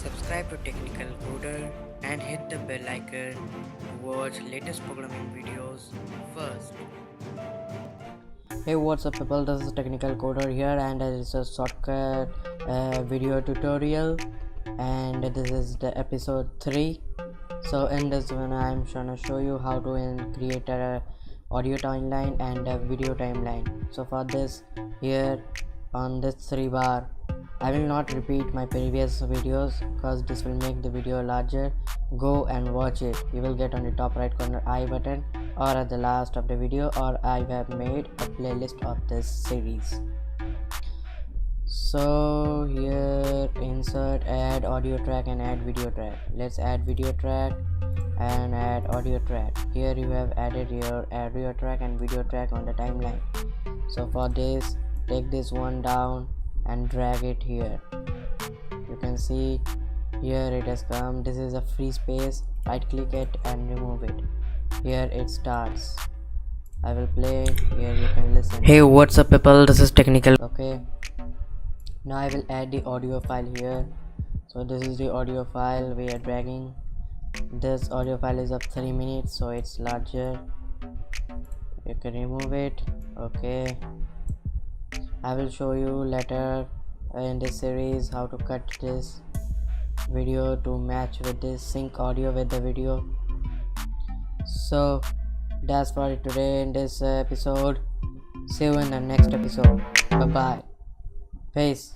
Subscribe to Technical Coder and hit the bell icon to watch latest programming videos first. Hey, what's up people, this is Technical Coder here, and it's a shortcut video tutorial, and this is the episode 3. So in this one I'm gonna show you how to create a audio timeline and a video timeline. So for this, here on this 3 bar, I will not repeat my previous videos because this will make the video larger. Go and watch it. You will get on the top right corner I button or at the last of the video, or I have made a playlist of this series. So here, insert, add audio track and add video track. Let's add video track and add audio track. Here you have added your audio track and video track on the timeline. So for this, take this one down and drag it here. You can see here it has come. This is a free space. Right click it and remove it. Here it starts. I will play. Here you can listen. Hey, what's up people, this is Technical. Okay, now I will add the audio file here. So this is the audio file we are dragging. This audio file is of 3 minutes, so it's larger. You can remove it. Okay, I will show you later in this series how to cut this video to match with this, sync audio with the video. So that's for it today in this episode. See you in the next episode. Bye bye. Peace.